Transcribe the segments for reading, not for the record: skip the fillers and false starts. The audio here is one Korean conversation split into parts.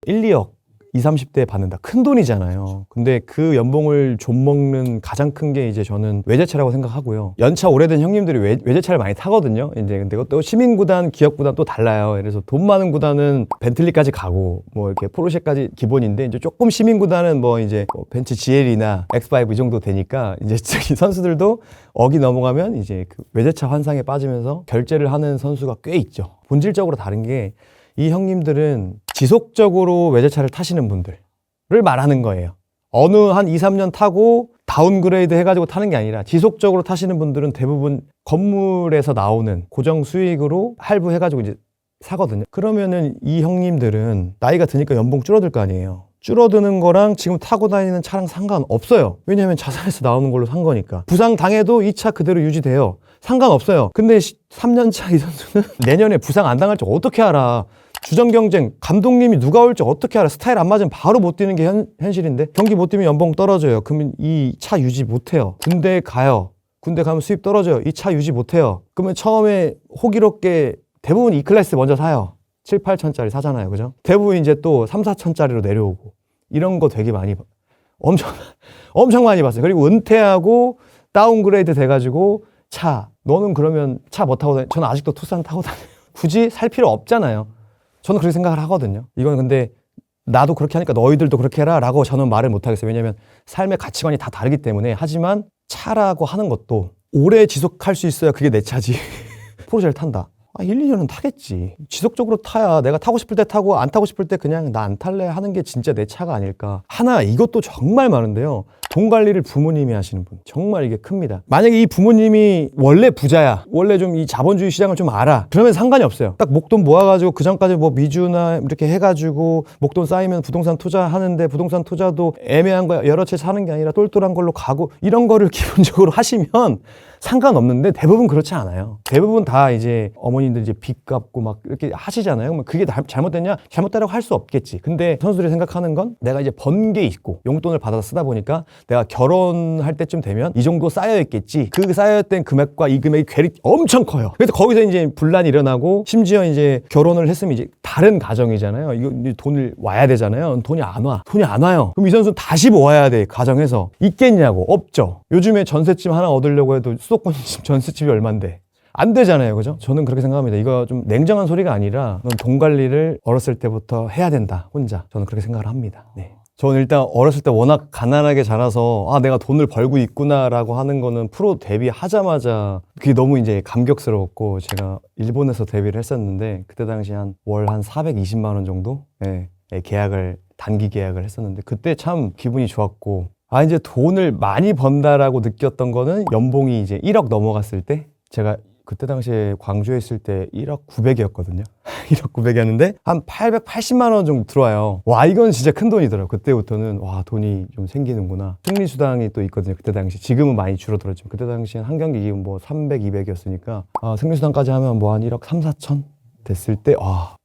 1, 2억 20, 30대에 받는다. 큰 돈이잖아요. 근데 그 연봉을 좀먹는 가장 큰 게 이제 저는 외제차라고 생각하고요. 연차 오래된 형님들이 외제차를 많이 타거든요. 이제 근데 그것도 시민구단, 기업구단 또 달라요. 그래서 돈 많은 구단은 벤틀리까지 가고 뭐 이렇게 포르쉐까지 기본인데 이제 조금 시민구단은 뭐 이제 뭐 벤츠 GL이나 X5 이 정도 되니까 이제 선수들도 억이 넘어가면 이제 그 외제차 환상에 빠지면서 결제를 하는 선수가 꽤 있죠. 본질적으로 다른 게 이 형님들은 지속적으로 외제차를 타시는 분들을 말하는 거예요. 어느 한 2, 3년 타고 다운그레이드 해가지고 타는 게 아니라 지속적으로 타시는 분들은 대부분 건물에서 나오는 고정 수익으로 할부해가지고 이제 사거든요. 그러면은 이 형님들은 나이가 드니까 연봉 줄어들 거 아니에요. 줄어드는 거랑 지금 타고 다니는 차랑 상관없어요. 왜냐하면 자산에서 나오는 걸로 산 거니까. 부상 당해도 이 차 그대로 유지돼요. 상관없어요. 근데 3년 차 이 선수는 내년에 부상 안 당할지 어떻게 알아. 주전 경쟁, 감독님이 누가 올지 어떻게 알아. 스타일 안 맞으면 바로 못 뛰는 게 현실인데 경기 못 뛰면 연봉 떨어져요. 그러면 이 차 유지 못해요. 군대 가요. 군대 가면 수입 떨어져요. 이 차 유지 못해요. 그러면 처음에 호기롭게 대부분 E클래스 먼저 사요. 7, 8천짜리 사잖아요. 그죠? 대부분 이제 또 3, 4천짜리로 내려오고 이런 거 되게 많이 엄청 많이 봤어요. 그리고 은퇴하고 다운그레이드 돼가지고 너는 그러면 차 뭐 타고 다녀? 저는 아직도 투싼 타고 다녀요. 굳이 살 필요 없잖아요. 저는 그렇게 생각을 하거든요. 이건 근데 나도 그렇게 하니까 너희들도 그렇게 해라 라고 저는 말을 못 하겠어요. 왜냐면 삶의 가치관이 다 다르기 때문에. 하지만 차라고 하는 것도 오래 지속할 수 있어야 그게 내 차지. 포르쉐를 탄다. 1, 2년은 타겠지. 지속적으로 타야 내가 타고 싶을 때 타고 안 타고 싶을 때 그냥 나 안 탈래 하는 게 진짜 내 차가 아닐까. 하나 이것도 정말 많은데요. 돈 관리를 부모님이 하시는 분. 정말 이게 큽니다. 만약에 이 부모님이 원래 부자야. 원래 좀 이 자본주의 시장을 좀 알아. 그러면 상관이 없어요. 딱 목돈 모아가지고 그 전까지 뭐 미주나 이렇게 해가지고 목돈 쌓이면 부동산 투자하는데 부동산 투자도 애매한 거 여러 채 사는 게 아니라 똘똘한 걸로 가고 이런 거를 기본적으로 하시면 상관없는데 대부분 그렇지 않아요. 대부분 다 이제 어머님들 이제 빚 갚고 막 이렇게 하시잖아요. 그러면 그게 잘못됐냐? 잘못되라고 할 수 없겠지. 근데 선수들이 생각하는 건 내가 이제 번 게 있고 용돈을 받아서 쓰다 보니까 내가 결혼할 때쯤 되면 이 정도 쌓여있겠지. 그 쌓여있던 금액과 이 금액이 괴리 엄청 커요. 그래서 거기서 이제 분란이 일어나고 심지어 이제 결혼을 했으면 이제 다른 가정이잖아요. 이거 돈을 와야 되잖아요. 돈이 안 와. 돈이 안 와요. 그럼 이 선수는 다시 모아야 돼. 가정에서. 있겠냐고. 없죠. 요즘에 전셋집 하나 얻으려고 해도 수도권 전셋집이 얼만데. 안 되잖아요. 그죠? 저는 그렇게 생각합니다. 이거 좀 냉정한 소리가 아니라 넌 돈 관리를 어렸을 때부터 해야 된다. 혼자. 저는 그렇게 생각을 합니다. 네. 저는 일단 어렸을 때 워낙 가난하게 자라서 내가 돈을 벌고 있구나라고 하는 거는 프로 데뷔하자마자 그게 너무 이제 감격스러웠고 제가 일본에서 데뷔를 했었는데 그때 당시 월 한 420만 원 정도 계약을 단기 계약을 했었는데 그때 참 기분이 좋았고 이제 돈을 많이 번다라고 느꼈던 거는 연봉이 이제 1억 넘어갔을 때 제가 그때 당시에 광주에 있을 때 1억 900이었거든요. 1억 900이었는데 한 880만 원 정도 들어와요. 와 이건 진짜 큰 돈이더라고요. 그때부터는 와 돈이 좀 생기는구나. 승리수당이 또 있거든요. 그때 당시 지금은 많이 줄어들었지만 그때 당시엔 한 경기 기금 뭐 300, 200이었으니까 승리수당까지 하면 뭐 한 1억 3, 4천 됐을 때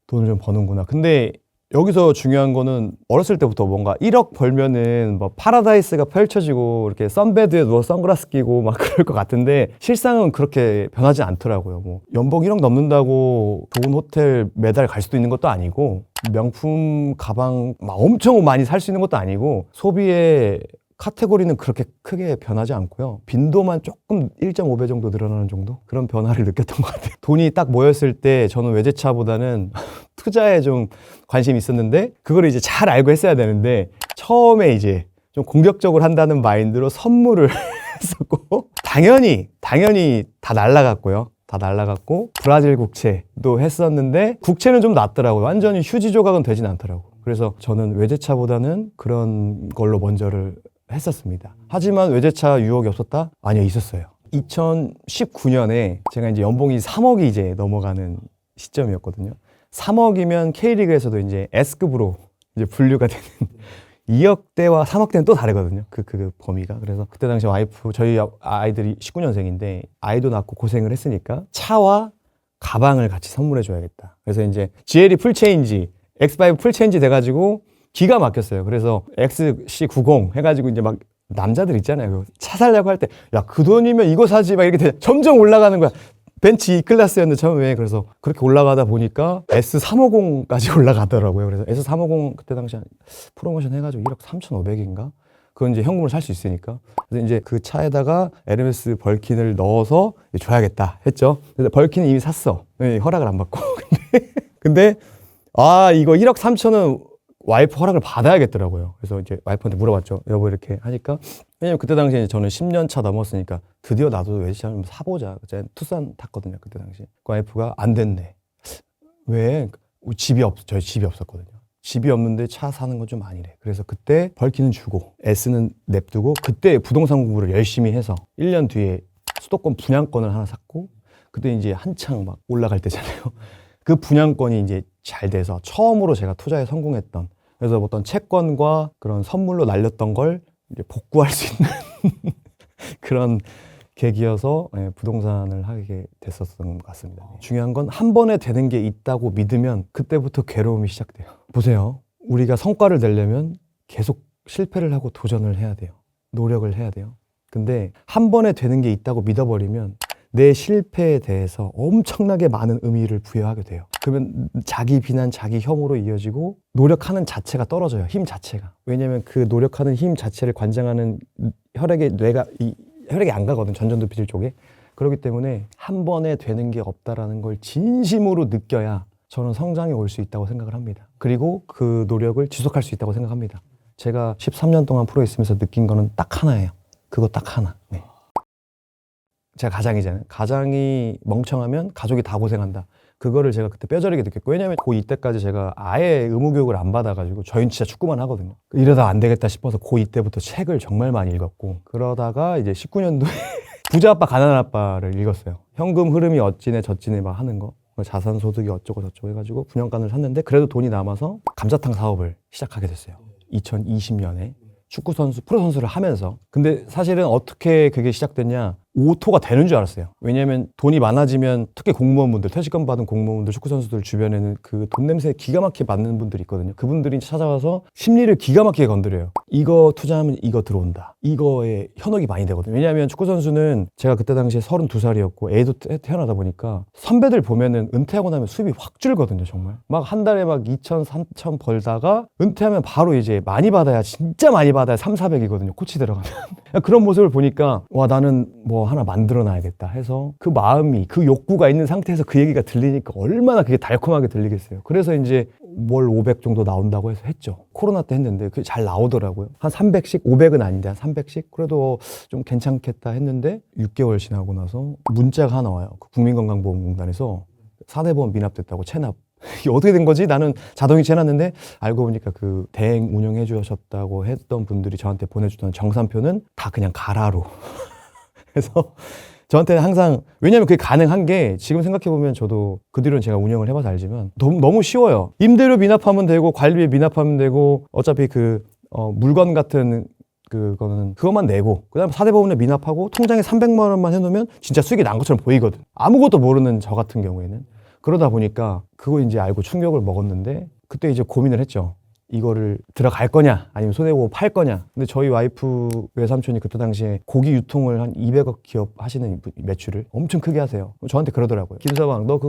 돈을 좀 버는구나. 근데 여기서 중요한 거는 어렸을 때부터 뭔가 1억 벌면은 뭐 파라다이스가 펼쳐지고 이렇게 선베드에 누워 선글라스 끼고 막 그럴 것 같은데 실상은 그렇게 변하지 않더라고요. 뭐 연봉 1억 넘는다고 좋은 호텔 매달 갈 수도 있는 것도 아니고 명품 가방 막 엄청 많이 살 수 있는 것도 아니고 소비의 카테고리는 그렇게 크게 변하지 않고요. 빈도만 조금 1.5배 정도 늘어나는 정도? 그런 변화를 느꼈던 것 같아요. 돈이 딱 모였을 때 저는 외제차보다는 투자에 좀 관심이 있었는데 그걸 이제 잘 알고 했어야 되는데 처음에 이제 좀 공격적으로 한다는 마인드로 선물을 했었고 당연히 다 날라갔고요. 다 날라갔고 브라질 국채도 했었는데 국채는 좀 낫더라고요. 완전히 휴지 조각은 되진 않더라고요. 그래서 저는 외제차보다는 그런 걸로 먼저를 했었습니다. 하지만 외제차 유혹이 없었다? 아니요, 있었어요. 2019년에 제가 이제 연봉이 3억이 이제 넘어가는 시점이었거든요. 3억이면 K리그에서도 이제 S급으로 이제 분류가 되는 2억대와 3억대는 또 다르거든요. 그 범위가. 그래서 그때 당시 와이프, 저희 아이들이 19년생인데 아이도 낳고 고생을 했으니까 차와 가방을 같이 선물해 줘야겠다. 그래서 이제 GLE 풀체인지, X5 풀체인지 돼가지고 기가 막혔어요. 그래서 XC90 해가지고 이제 막 남자들 있잖아요. 차 살려고 할 때, 야, 그 돈이면 이거 사지. 막 이렇게 점점 올라가는 거야. 벤치 E 클래스였는데 처음에. 그래서 그렇게 올라가다 보니까 S350까지 올라가더라고요. 그래서 S350 그때 당시 프로모션 해가지고 1억 3,500인가? 그건 이제 현금으로 살 수 있으니까. 그래서 이제 그 차에다가 에르메스 벌킨을 넣어서 줘야겠다 했죠. 그래서 벌킨은 이미 샀어. 허락을 안 받고. 근데 이거 1억 3천은 와이프 허락을 받아야겠더라고요. 그래서 이제 와이프한테 물어봤죠. 여보 이렇게 하니까. 왜냐면 그때 당시에 저는 10년 차 넘었으니까 드디어 나도 외제차 한번 사보자. 제가 투싼 탔거든요. 그때 당시. 그 와이프가 안 됐네. 왜? 저희 집이 없었거든요. 집이 없는데 차 사는 건 좀 아니래. 그래서 그때 벌키는 주고 S는 냅두고 그때 부동산 공부를 열심히 해서 1년 뒤에 수도권 분양권을 하나 샀고 그때 이제 한창 막 올라갈 때잖아요. 그 분양권이 이제 잘 돼서 처음으로 제가 투자에 성공했던, 그래서 어떤 채권과 그런 선물로 날렸던 걸 이제 복구할 수 있는 그런 계기여서 부동산을 하게 됐었던 것 같습니다. 중요한 건 한 번에 되는 게 있다고 믿으면 그때부터 괴로움이 시작돼요. 보세요. 우리가 성과를 내려면 계속 실패를 하고 도전을 해야 돼요. 노력을 해야 돼요. 근데 한 번에 되는 게 있다고 믿어버리면 내 실패에 대해서 엄청나게 많은 의미를 부여하게 돼요. 그러면 자기 비난, 자기 혐오로 이어지고 노력하는 자체가 떨어져요. 힘 자체가. 왜냐하면 그 노력하는 힘 자체를 관장하는 혈액이 안 가거든. 전전두피질 쪽에. 그렇기 때문에 한 번에 되는 게 없다라는 걸 진심으로 느껴야 저는 성장이 올 수 있다고 생각을 합니다. 그리고 그 노력을 지속할 수 있다고 생각합니다. 제가 13년 동안 프로에 있으면서 느낀 거는 딱 하나예요. 그거 딱 하나. 네. 제가 가장이잖아요. 가장이 멍청하면 가족이 다 고생한다. 그거를 제가 그때 뼈저리게 느꼈고, 왜냐면 고2 때까지 제가 아예 의무교육을 안 받아가지고 저희는 진짜 축구만 하거든요. 이러다 안 되겠다 싶어서 고2 때부터 책을 정말 많이 읽었고, 그러다가 이제 19년도에 부자 아빠 가난한 아빠를 읽었어요. 현금 흐름이 어찌네 저찌네 막 하는 거, 자산 소득이 어쩌고 저쩌고 해가지고 분양권을 샀는데 그래도 돈이 남아서 감자탕 사업을 시작하게 됐어요. 2020년에 축구 선수, 프로 선수를 하면서. 근데 사실은 어떻게 그게 시작됐냐, 오토가 되는 줄 알았어요. 왜냐면 돈이 많아지면 특히 공무원분들, 퇴직금 받은 공무원분들, 축구 선수들 주변에는 그 돈 냄새 기가 막히게 맡는 분들이 있거든요. 그분들이 찾아와서 심리를 기가 막히게 건드려요. 이거 투자하면 이거 들어온다. 이거에 현혹이 많이 되거든요. 왜냐하면 축구 선수는 제가 그때 당시에 32살이었고 애도 태어나다 보니까 선배들 보면은 은퇴하고 나면 수입이 확 줄거든요. 정말 막 한 달에 막 2천, 3천 벌다가 은퇴하면 바로 이제 많이 받아야, 진짜 많이 받아야 3, 400이거든요. 코치 들어가면. 그런 모습을 보니까 와, 나는 뭐 하나 만들어 놔야겠다 해서 그 마음이, 그 욕구가 있는 상태에서 그 얘기가 들리니까 얼마나 그게 달콤하게 들리겠어요. 그래서 이제 월 500 정도 나온다고 해서 했죠. 코로나 때 했는데 그게 잘 나오더라고요. 한 300씩, 500은 아닌데 한 300씩? 그래도 좀 괜찮겠다 했는데 6개월 지나고 나서 문자가 하나 와요. 그 국민건강보험공단에서 4대 보험 미납됐다고, 체납. 이게 어떻게 된 거지? 나는 자동이 채놨는데 알고 보니까 그 대행 운영해 주셨다고 했던 분들이 저한테 보내주던 정산표는 다 그냥 가라로. 그래서 저한테 항상, 왜냐면 그게 가능한 게 지금 생각해보면 저도 그 뒤로는 제가 운영을 해봐서 알지만 너무 쉬워요. 임대료 미납하면 되고 관리비 미납하면 되고 어차피 물건 같은 그것만 내고 그다음에 4대 보험료 미납하고 통장에 300만 원만 해놓으면 진짜 수익이 난 것처럼 보이거든. 아무것도 모르는 저 같은 경우에는. 그러다 보니까 그거 이제 알고 충격을 먹었는데 그때 이제 고민을 했죠. 이거를 들어갈 거냐 아니면 손해보고 팔 거냐. 근데 저희 와이프 외삼촌이 그때 당시에 고기 유통을 한 200억 기업 하시는 매출을 엄청 크게 하세요. 저한테 그러더라고요. 김서방, 너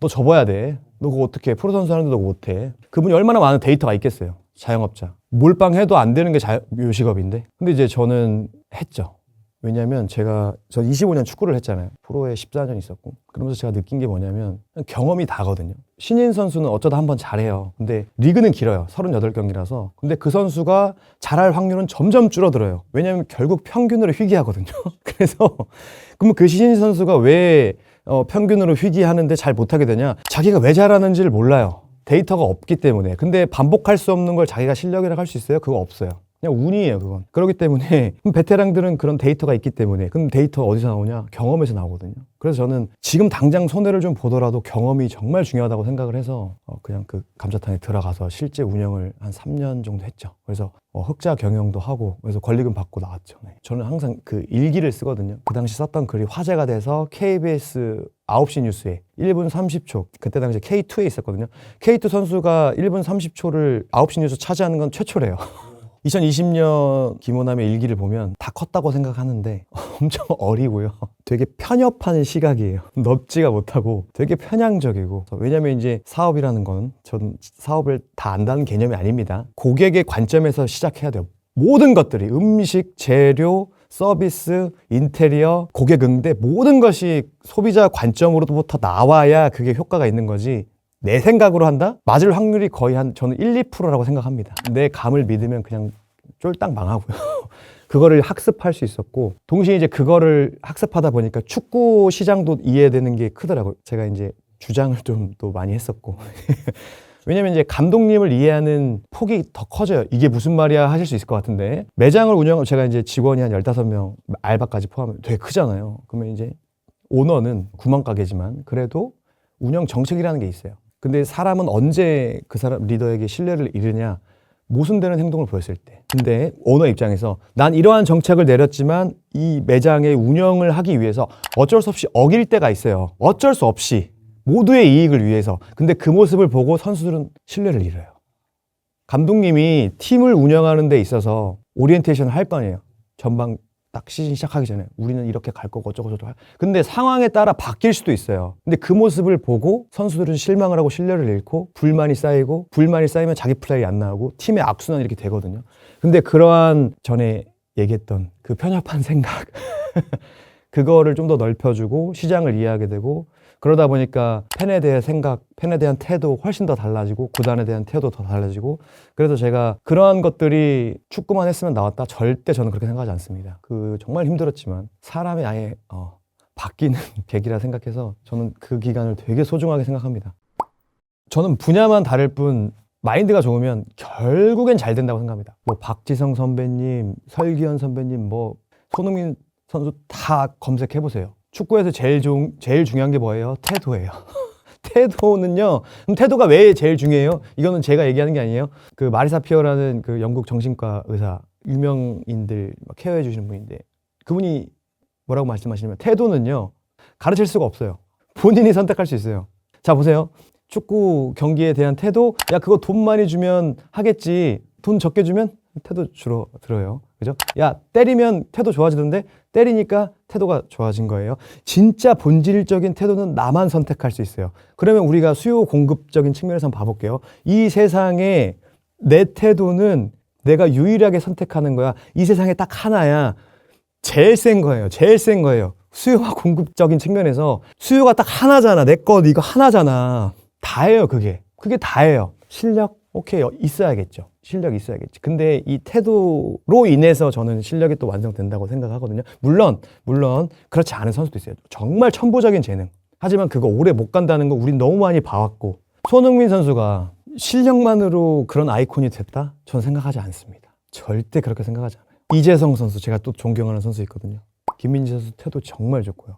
접어야 돼. 너 그거 어떻게 해? 프로 선수 하는데도 못해. 그분이 얼마나 많은 데이터가 있겠어요. 자영업자. 몰빵해도 안 되는 게 묘식업인데. 근데 이제 저는 했죠. 왜냐면 저 25년 축구를 했잖아요. 프로에 14년 있었고. 그러면서 제가 느낀 게 뭐냐면 경험이 다거든요. 신인 선수는 어쩌다 한번 잘해요. 근데 리그는 길어요. 38경기라서. 근데 그 선수가 잘할 확률은 점점 줄어들어요. 왜냐면 결국 평균으로 휘기하거든요. 그래서 그러면 그 신인 선수가 왜 평균으로 휘기하는데 잘 못하게 되냐? 자기가 왜 잘하는지를 몰라요. 데이터가 없기 때문에. 근데 반복할 수 없는 걸 자기가 실력이라고 할 수 있어요? 그거 없어요. 그냥 운이에요, 그건. 그렇기 때문에 베테랑들은 그런 데이터가 있기 때문에. 그럼 데이터 어디서 나오냐? 경험에서 나오거든요. 그래서 저는 지금 당장 손해를 좀 보더라도 경험이 정말 중요하다고 생각을 해서 그냥 그 감자탕에 들어가서 실제 운영을 한 3년 정도 했죠. 그래서 흑자 경영도 하고 그래서 권리금 받고 나왔죠. 네. 저는 항상 그 일기를 쓰거든요. 그 당시 썼던 글이 화제가 돼서 KBS 9시 뉴스에 1분 30초, 그때 당시 K2에 있었거든요. K2 선수가 1분 30초를 9시 뉴스 차지하는 건 최초래요. 2020년 김호남의 일기를 보면 다 컸다고 생각하는데 엄청 어리고요. 되게 편협한 시각이에요. 넓지가 못하고 되게 편향적이고. 왜냐면 이제 사업이라는 건 전 사업을 다 안다는 개념이 아닙니다. 고객의 관점에서 시작해야 돼요. 모든 것들이 음식, 재료, 서비스, 인테리어, 고객 응대 모든 것이 소비자 관점으로부터 나와야 그게 효과가 있는 거지. 내 생각으로 한다? 맞을 확률이 거의 저는 1, 2%라고 생각합니다. 내 감을 믿으면 그냥 쫄딱 망하고요. 그거를 학습할 수 있었고, 동시에 이제 그거를 학습하다 보니까 축구 시장도 이해되는 게 크더라고요. 제가 이제 주장을 좀 또 많이 했었고. 왜냐면 이제 감독님을 이해하는 폭이 더 커져요. 이게 무슨 말이야 하실 수 있을 것 같은데, 매장을 운영하고 제가 이제 직원이 한 15명, 알바까지 포함하면 되게 크잖아요. 그러면 이제 오너는 9만 가게지만 그래도 운영 정책이라는 게 있어요. 근데 사람은 언제 그 사람 리더에게 신뢰를 잃으냐? 모순되는 행동을 보였을 때. 근데 오너 입장에서 난 이러한 정책을 내렸지만 이 매장의 운영을 하기 위해서 어쩔 수 없이 어길 때가 있어요. 어쩔 수 없이. 모두의 이익을 위해서. 근데 그 모습을 보고 선수들은 신뢰를 잃어요. 감독님이 팀을 운영하는 데 있어서 오리엔테이션을 할 거 아니에요. 전방 딱 시즌 시작하기 전에 우리는 이렇게 갈 거고 어쩌고 저쩌고. 근데 상황에 따라 바뀔 수도 있어요. 근데 그 모습을 보고 선수들은 실망을 하고 신뢰를 잃고 불만이 쌓이면 자기 플레이 안 나오고 팀의 악순환이 이렇게 되거든요. 근데 그러한 전에 얘기했던 그 편협한 생각 그거를 좀 더 넓혀주고 시장을 이해하게 되고, 그러다 보니까 팬에 대한 생각, 팬에 대한 태도 훨씬 더 달라지고 구단에 대한 태도도 더 달라지고. 그래서 제가 그러한 것들이 축구만 했으면 나왔다? 절대 저는 그렇게 생각하지 않습니다. 그 정말 힘들었지만 사람이 아예 바뀌는 계기라 생각해서 저는 그 기간을 되게 소중하게 생각합니다. 저는 분야만 다를 뿐 마인드가 좋으면 결국엔 잘 된다고 생각합니다. 뭐 박지성 선배님, 설기현 선배님, 뭐 손흥민 선수 다 검색해보세요. 축구에서 제일 중요한 게 뭐예요? 태도예요. 태도는요. 그럼 태도가 왜 제일 중요해요? 이거는 제가 얘기하는 게 아니에요. 그 마리사 피어라는 그 영국 정신과 의사, 유명인들 케어해 주시는 분인데, 그분이 뭐라고 말씀하시냐면 태도는요 가르칠 수가 없어요. 본인이 선택할 수 있어요. 자 보세요. 축구 경기에 대한 태도, 야 그거 돈 많이 주면 하겠지. 돈 적게 주면 태도 줄어들어요. 그죠? 야 때리면 태도 좋아지던데, 때리니까 태도가 좋아진 거예요. 진짜 본질적인 태도는 나만 선택할 수 있어요. 그러면 우리가 수요 공급적인 측면에서 한번 봐볼게요. 이 세상에 내 태도는 내가 유일하게 선택하는 거야. 이 세상에 딱 하나야. 제일 센 거예요. 제일 센 거예요. 수요와 공급적인 측면에서 수요가 딱 하나잖아. 내 거 이거 하나잖아. 다예요. 그게 다예요. 실력 오케이 있어야겠죠. 실력이 있어야겠지. 근데 이 태도로 인해서 저는 실력이 또 완성된다고 생각하거든요. 물론 그렇지 않은 선수도 있어요. 정말 천부적인 재능. 하지만 그거 오래 못 간다는 거 우린 너무 많이 봐왔고, 손흥민 선수가 실력만으로 그런 아이콘이 됐다? 저는 생각하지 않습니다. 절대 그렇게 생각하지 않아요. 이재성 선수, 제가 또 존경하는 선수 있거든요. 김민재 선수 태도 정말 좋고요.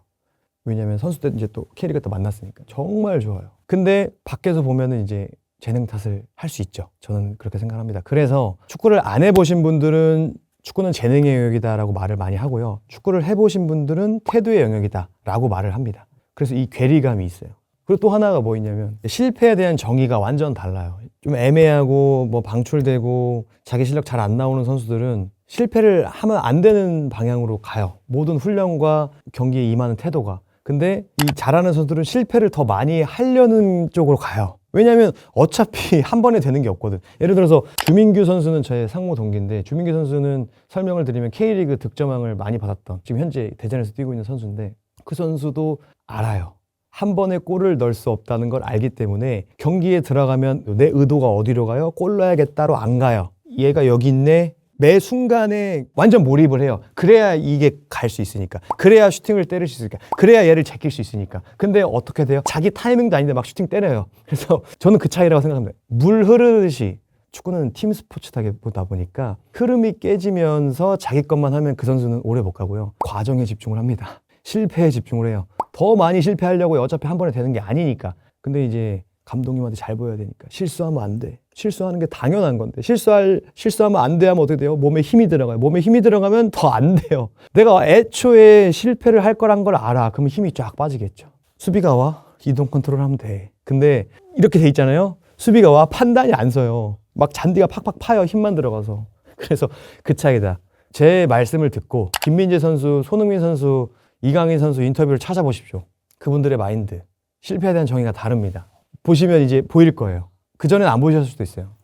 왜냐면 선수 때 이제 또 K리그 때 만났으니까 정말 좋아요. 근데 밖에서 보면은 이제 재능 탓을 할 수 있죠. 저는 그렇게 생각합니다. 그래서 축구를 안 해보신 분들은 축구는 재능의 영역이다라고 말을 많이 하고요. 축구를 해보신 분들은 태도의 영역이다라고 말을 합니다. 그래서 이 괴리감이 있어요. 그리고 또 하나가 뭐 있냐면 실패에 대한 정의가 완전 달라요. 좀 애매하고 뭐 방출되고 자기 실력 잘 안 나오는 선수들은 실패를 하면 안 되는 방향으로 가요. 모든 훈련과 경기에 임하는 태도가. 근데 이 잘하는 선수들은 실패를 더 많이 하려는 쪽으로 가요. 왜냐하면 어차피 한 번에 되는 게 없거든. 예를 들어서 주민규 선수는 저의 상무 동기인데, 주민규 선수는 설명을 드리면 K리그 득점왕을 많이 받았던, 지금 현재 대전에서 뛰고 있는 선수인데, 그 선수도 알아요. 한 번에 골을 넣을 수 없다는 걸 알기 때문에 경기에 들어가면 내 의도가 어디로 가요? 골 넣어야겠다로 안 가요. 얘가 여기 있네. 매 순간에 완전 몰입을 해요. 그래야 이게 갈 수 있으니까. 그래야 슈팅을 때릴 수 있으니까. 그래야 얘를 제낄 수 있으니까. 근데 어떻게 돼요? 자기 타이밍도 아닌데 막 슈팅 때려요. 그래서 저는 그 차이라고 생각합니다. 물 흐르듯이 축구는 팀 스포츠다 보니까 흐름이 깨지면서 자기 것만 하면 그 선수는 오래 못 가고요. 과정에 집중을 합니다. 실패에 집중을 해요. 더 많이 실패하려고 어차피 한 번에 되는 게 아니니까. 근데 이제 감독님한테 잘 보여야 되니까 실수하면 안 돼. 실수하는 게 당연한 건데 실수하면 안 돼 하면 어떻게 돼요? 몸에 힘이 들어가요. 몸에 힘이 들어가면 더 안 돼요. 내가 애초에 실패를 할 거란 걸 알아. 그러면 힘이 쫙 빠지겠죠. 수비가 와? 이동 컨트롤하면 돼. 근데 이렇게 돼 있잖아요. 수비가 와? 판단이 안 서요. 막 잔디가 팍팍 파요. 힘만 들어가서. 그래서 그 차이다. 제 말씀을 듣고 김민재 선수, 손흥민 선수, 이강인 선수 인터뷰를 찾아보십시오. 그분들의 마인드, 실패에 대한 정의가 다릅니다. 보시면 이제 보일 거예요. 그전엔 안 보셨을 수도 있어요.